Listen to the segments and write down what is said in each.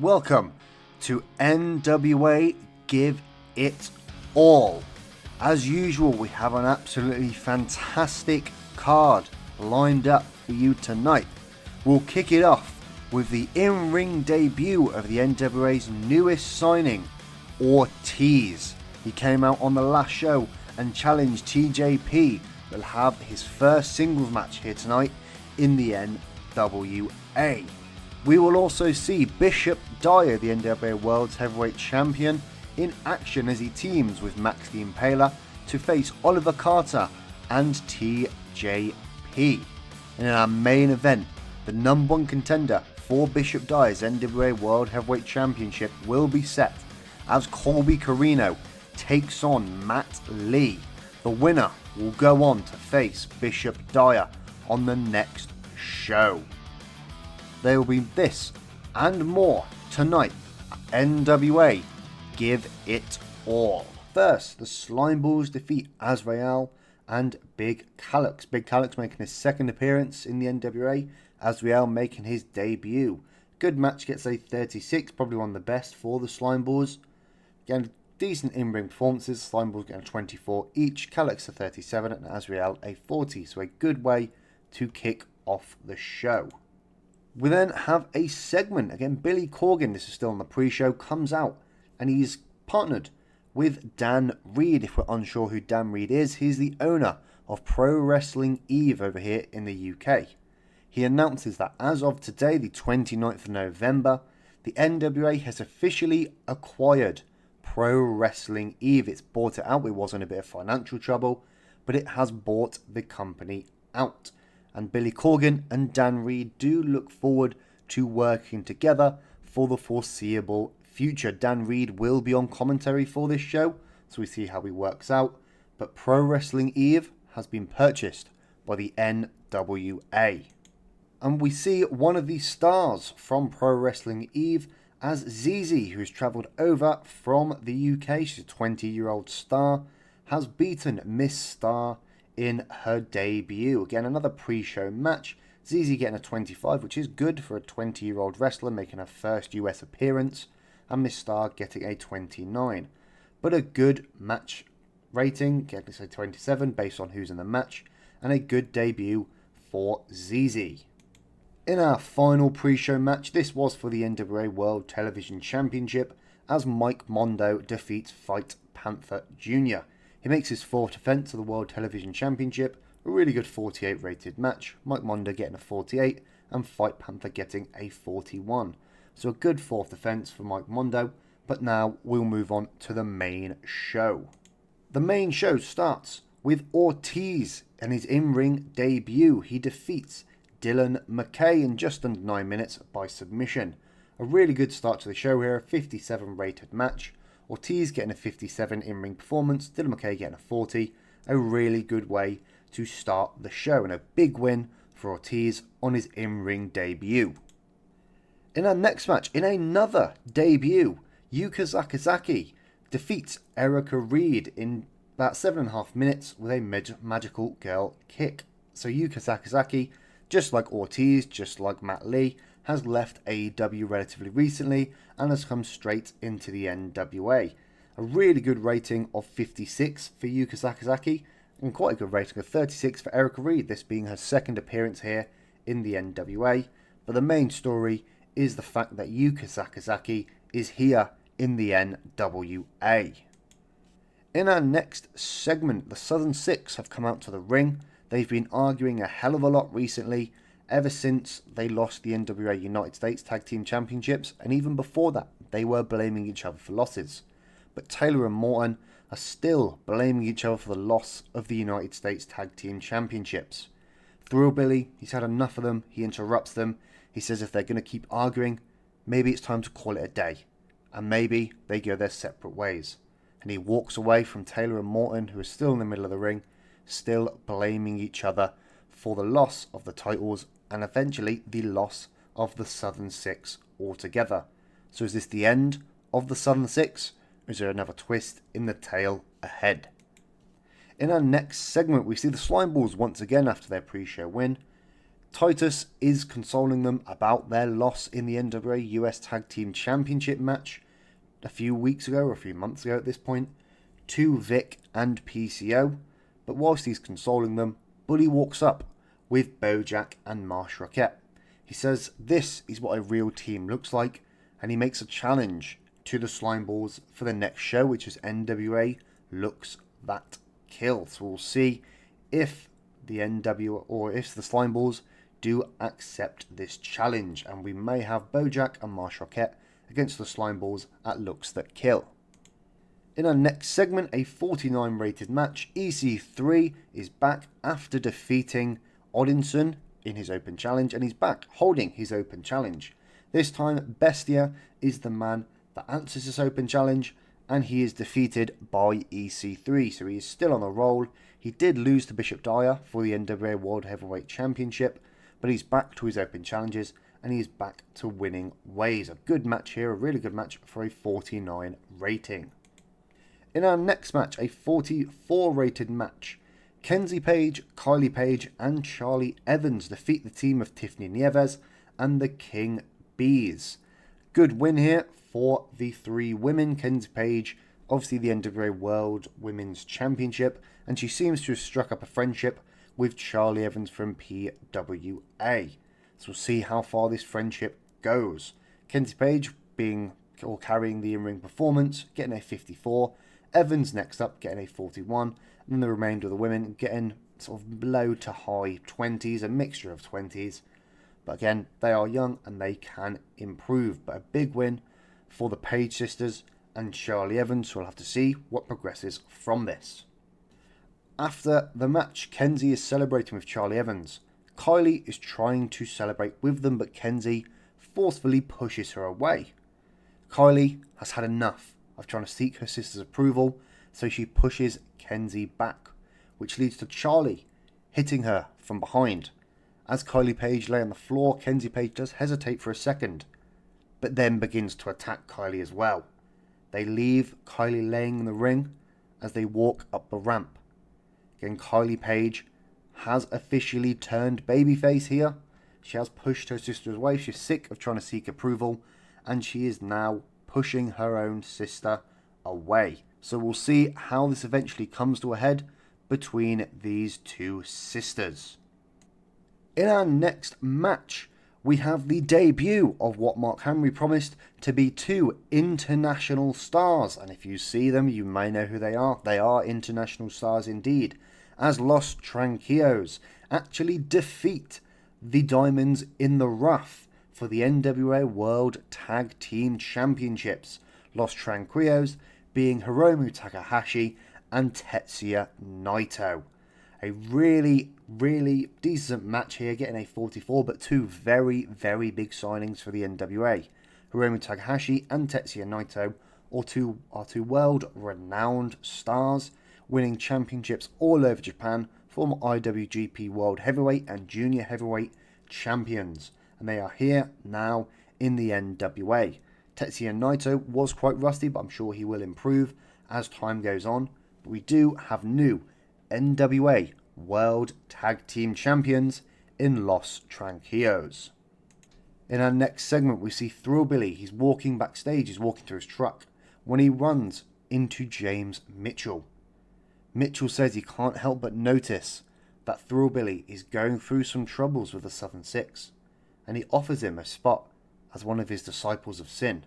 welcome to NWA Give It All. As usual, we have an absolutely fantastic card lined up for you tonight. We'll kick it off with the in-ring debut of the NWA's newest signing, Ortiz. He came out on the last show and challenged TJP. Will have his first singles match here tonight in the NWA. We will also see Bishop Dyer, the NWA World Heavyweight Champion, in action as he teams with Max the Impaler to face Oliver Carter and TJP. And in our main event, the number one contender for Bishop Dyer's NWA World Heavyweight Championship will be set as Colby Corino takes on Matt Lee. The winner will go on to face Bishop Dyer on the next show. There will be this and more tonight at NWA Give It All. First, the Slimeballs defeat Azrael and Big Calyx. Big Calyx making his second appearance in the NWA. Azrael making his debut. Good match, gets a 36, probably one of the best for the Slimeballs. Again, decent in-ring performances. Slimeballs getting a 24 each. Calyx a 37 and Azrael a 40. So a good way to kick off the show. We then have a segment. Again, Billy Corgan, this is still on the pre-show, comes out and he's partnered with Dan Reed. If we're unsure who Dan Reed is, he's the owner of Pro Wrestling Eve over here in the UK. He announces that as of today, the 29th of November, the NWA has officially acquired Pro Wrestling Eve. It's bought it out. It was in a bit of financial trouble, but it has bought the company out. And Billy Corgan and Dan Reed do look forward to working together for the foreseeable future. Dan Reed will be on commentary for this show, so we see how he works out. But Pro Wrestling Eve has been purchased by the NWA. And we see one of the stars from Pro Wrestling Eve as Zizi, who's travelled over from the UK. She's a 20-year-old star, has beaten Miss Star in her debut. Again, another pre-show match. Zizi getting a 25, which is good for a 20-year-old wrestler making her first US appearance, and Miss Star getting a 29. But a good match rating, getting a 27 based on who's in the match, and a good debut for Zizi. In our final pre-show match, this was for the NWA World Television Championship as Mike Mondo defeats Fight Panther Jr. He makes his fourth defense of the World Television Championship, a really good 48 rated match, Mike Mondo getting a 48 and Fight Panther getting a 41. So a good fourth defense for Mike Mondo, but now we'll move on to the main show. The main show starts with Ortiz and his in-ring debut. He defeats Dylan McKay in just under 9 minutes by submission. A really good start to the show here, a 57 rated match. Ortiz getting a 57 in-ring performance, Dylan McKay getting a 40. A really good way to start the show and a big win for Ortiz on his in-ring debut. In our next match, in another debut, Yuka Sakazaki defeats Erica Reed in about 7.5 minutes with a magical girl kick. So Yuka Sakazaki, just like Ortiz, just like Matt Lee, has left AEW relatively recently and has come straight into the NWA. A really good rating of 56 for Yuka Sakazaki and quite a good rating of 36 for Erica Reed, this being her second appearance here in the NWA. But the main story is the fact that Yuka Sakazaki is here in the NWA. In our next segment, the Southern Six have come out to the ring. They've been arguing a hell of a lot recently, ever since they lost the NWA United States Tag Team Championships, and even before that, they were blaming each other for losses. But Taylor and Morton are still blaming each other for the loss of the United States Tag Team Championships. Thrillbilly, he's had enough of them, he interrupts them, he says if they're going to keep arguing, maybe it's time to call it a day, and maybe they go their separate ways. And he walks away from Taylor and Morton, who are still in the middle of the ring, still blaming each other for the loss of the titles and eventually the loss of the Southern Six altogether. So is this the end of the Southern Six, or is there another twist in the tale ahead? In our next segment, we see the Slimeballs once again after their pre-show win Titus is consoling them about their loss in the NWA US Tag Team Championship match a few weeks ago, or a few months ago at this point, to Vic and PCO. But whilst he's consoling them, Bully walks up with Bojack and Marsh Rockette. He says this is what a real team looks like, and he makes a challenge to the Slimeballs for the next show, which is NWA Looks That Kill. So we'll see if the NWA or if the Slimeballs do accept this challenge, and we may have Bojack and Marsh Rockette against the Slimeballs at Looks That Kill. In our next segment, a 49 rated match, EC3 is back after defeating Odinson in his open challenge, and he's back holding his open challenge. This time, Bestia is the man that answers this open challenge, and he is defeated by EC3, so he is still on a roll. He did lose to Bishop Dyer for the NWA World Heavyweight Championship, but he's back to his open challenges, and he's back to winning ways. A good match here, a really good match for a 49 rating. In our next match, a 44 rated match, Kenzie Page, Kylie Page, and Charlie Evans defeat the team of Tiffany Nieves and the King Bees. Good win here for the three women. Kenzie Page, obviously the NWA World Women's Championship, and she seems to have struck up a friendship with Charlie Evans from PWA. So we'll see how far this friendship goes. Kenzie Page carrying the in-ring performance, getting a 54. Evans next up, getting a 41. And then the remainder of the women getting sort of low to high 20s, a mixture of 20s. But again, they are young and they can improve. But a big win for the Page sisters and Charlie Evans, so we'll have to see what progresses from this. After the match, Kenzie is celebrating with Charlie Evans. Kylie is trying to celebrate with them, but Kenzie forcefully pushes her away. Kylie has had enough of trying to seek her sister's approval, so she pushes Kenzie back, which leads to Charlie hitting her from behind. As Kylie Page lay on the floor, Kenzie Page does hesitate for a second, but then begins to attack Kylie as well. They leave Kylie laying in the ring as they walk up the ramp. Again, Kylie Page has officially turned babyface here. She has pushed her sister away. She's sick of trying to seek approval, and she is now pushing her own sister away. So we'll see how this eventually comes to a head between these two sisters. In our next match, we have the debut of what Mark Henry promised to be two international stars. And if you see them, you may know who they are. They are international stars indeed, as Los Tranquilos actually defeat the Diamonds in the Rough for the NWA World Tag Team Championships. Los Tranquilos being Hiromu Takahashi and Tetsuya Naito. A really, really decent match here, getting a 44, but two very, very big signings for the NWA. Hiromu Takahashi and Tetsuya Naito are two world-renowned stars, winning championships all over Japan, former IWGP World Heavyweight and Junior Heavyweight champions. And they are here now in the NWA. Tetsuya Naito was quite rusty, but I'm sure he will improve as time goes on. But we do have new NWA World Tag Team Champions in Los Tranquilos. In our next segment, we see Thrillbilly. He's walking backstage, he's walking to his truck, when he runs into James Mitchell. Mitchell says he can't help but notice that Thrillbilly is going through some troubles with the Southern Six, and he offers him a spot as one of his disciples of sin.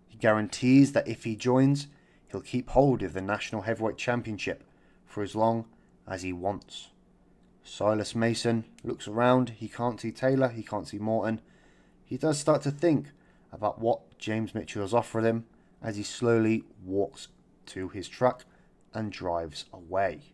He guarantees that if he joins, he'll keep hold of the National Heavyweight Championship for as long as he wants. Silas Mason looks around. He can't see Taylor, he can't see Morton. He does start to think about what James Mitchell has offered him as he slowly walks to his truck and drives away.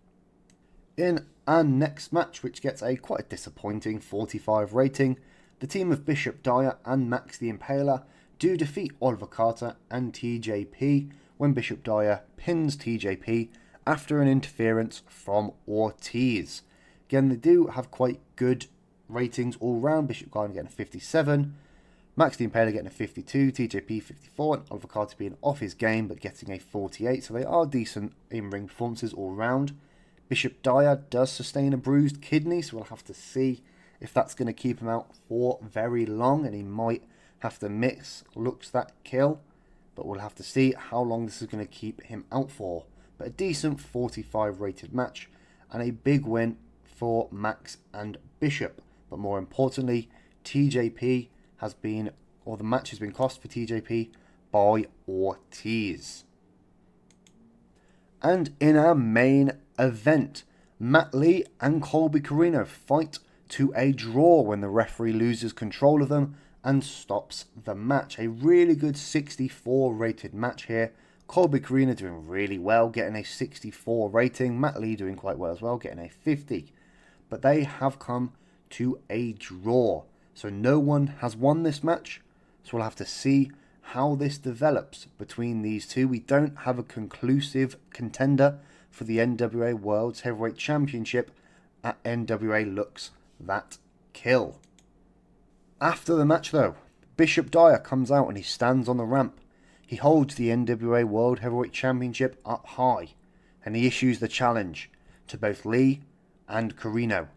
In our next match, which gets a quite disappointing 45 rating, the team of Bishop Dyer and Max the Impaler do defeat Oliver Carter and TJP when Bishop Dyer pins TJP after an interference from Ortiz. Again, they do have quite good ratings all round. Bishop Dyer getting a 57, Max the Impaler getting a 52, TJP 54, and Oliver Carter being off his game but getting a 48. So they are decent in-ring performances all round. Bishop Dyer does sustain a bruised kidney, so we'll have to see if that's going to keep him out for very long, and he might have to miss looks that kill, but we'll have to see how long this is going to keep him out for. But a decent 45 rated match and a big win for Max and Bishop. But more importantly, TJP has been, or the match has been cost for TJP by Ortiz. And in our main event, Matt Lee and Colby Corino fight to a draw when the referee loses control of them and stops the match. A really good 64 rated match here. Colby Corino doing really well, getting a 64 rating. Matt Lee doing quite well as well, getting a 50. But they have come to a draw. So no one has won this match. So we'll have to see how this develops between these two. We don't have a conclusive contender for the NWA World's Heavyweight Championship at NWA Looks That Kill. After the match though, Bishop Dyer comes out and he stands on the ramp. He holds the NWA World Heavyweight Championship up high and he issues the challenge to both Lee and Corino.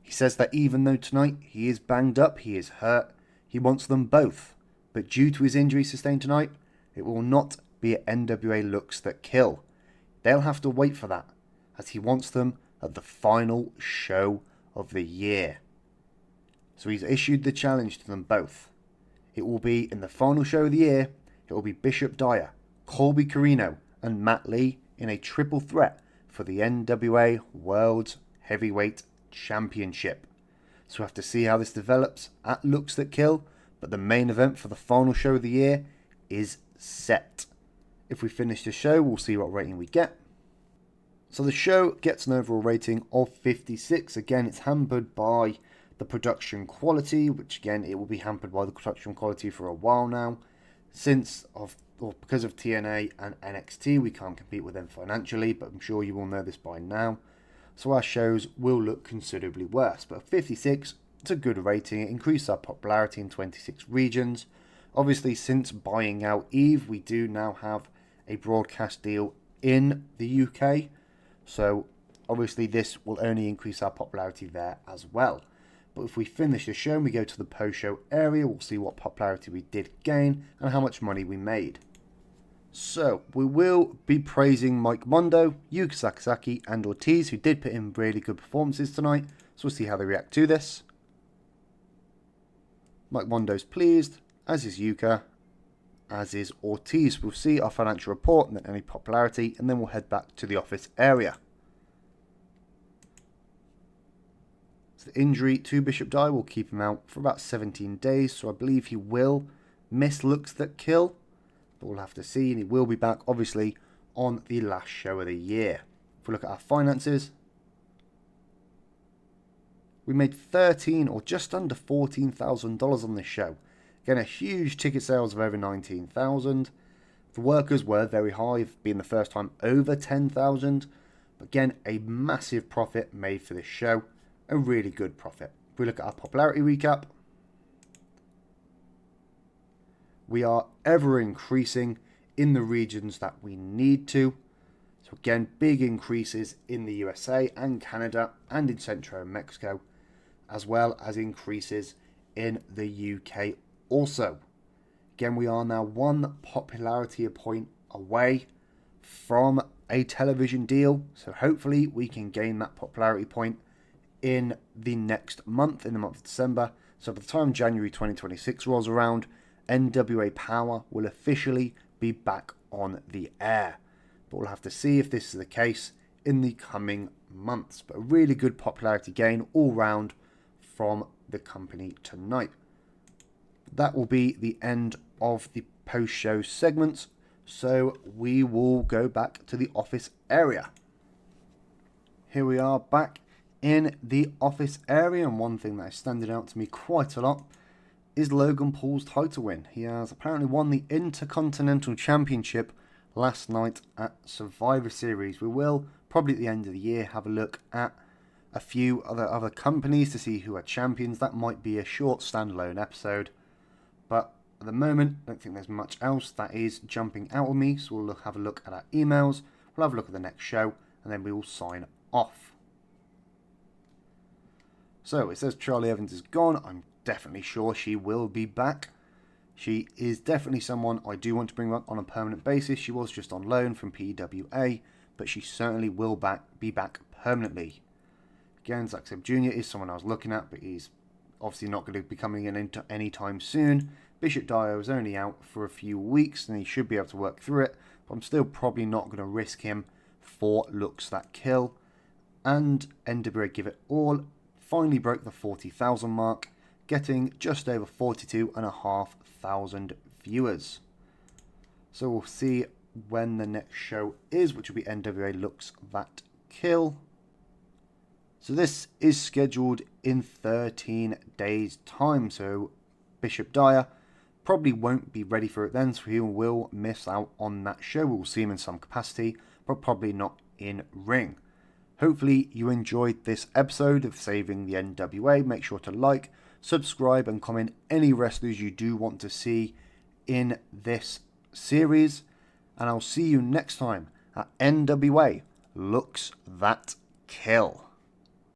He says that even though tonight he is banged up, he is hurt, he wants them both. But due to his injury sustained tonight, it will not be at NWA Looks That Kill. They'll have to wait for that, as he wants them at the final show of the year. So he's issued the challenge to them both. It will be in the final show of the year. It will be Bishop Dyer, Colby Corino and Matt Lee in a triple threat for the NWA World Heavyweight Championship. So we'll have to see how this develops at Looks That Kill. But the main event for the final show of the year is set. If we finish the show, we'll see what rating we get. So the show gets an overall rating of 56. Again, it's hampered by the production quality, which again, it will be hampered by the production quality for a while now. Because of TNA and NXT, we can't compete with them financially, but I'm sure you will know this by now. So our shows will look considerably worse. But 56, it's a good rating. It increased our popularity in 26 regions. Obviously, since buying out Eve, we do now have a broadcast deal in the UK. So obviously this will only increase our popularity there as well. But if we finish the show and we go to the post-show area, we'll see what popularity we did gain and how much money we made. So we will be praising Mike Mondo, Yuka Sakazaki and Ortiz, who did put in really good performances tonight. So we'll see how they react to this. Mike Mondo's pleased, as is Yuka, as is Ortiz. We'll see our financial report and then any popularity, and then we'll head back to the office area. So the injury to Bishop Dyer will keep him out for about 17 days, so I believe he will miss Looks That Kill, but we'll have to see, and he will be back obviously on the last show of the year. If we look at our finances, we made $13 or just under $14,000 on this show. Again, a huge ticket sales of over 19,000. The workers were very high, being the first time over 10,000. But again, a massive profit made for this show. A really good profit. If we look at our popularity recap, we are ever increasing in the regions that we need to. So again, big increases in the USA and Canada and in Central and Mexico, as well as increases in the UK also. Again, we are now one popularity point away from a television deal, so hopefully we can gain that popularity point in the next month, in the month of December. So by the time January 2026 rolls around, NWA Power will officially be back on the air. But we'll have to see if this is the case in the coming months. But a really good popularity gain all round from the company tonight. That will be the end of the post-show segments. So we will go back to the office area. Here we are back in the office area, and one thing that is standing out to me quite a lot is Logan Paul's title win. He has apparently won the Intercontinental Championship last night at Survivor Series. We will probably at the end of the year have a look at a few other companies to see who are champions. That might be a short standalone episode, but at the moment I don't think there's much else that is jumping out of me. So we'll have a look at our emails, we'll have a look at the next show, and then we will sign off. So it says Charlie Evans is gone. I'm definitely sure she will be back. She is definitely someone I do want to bring up on a permanent basis. She was just on loan from PWA, but she certainly will be back permanently. Again, Zack Sabre Jr. is someone I was looking at, but he's obviously not going to be coming in anytime soon. Bishop Dyer was only out for a few weeks, and he should be able to work through it, but I'm still probably not going to risk him for looks that kill. And NWA Give It All finally broke the 40,000 mark, getting just over 42,500 viewers. So we'll see when the next show is, which will be NWA Looks That Kill. So this is scheduled in 13 days' time, so Bishop Dyer probably won't be ready for it then, so he will miss out on that show. We'll see him in some capacity, but probably not in ring. Hopefully you enjoyed this episode of Saving the NWA. Make sure to like, subscribe, and comment any wrestlers you do want to see in this series. And I'll see you next time at NWA Looks That Kill.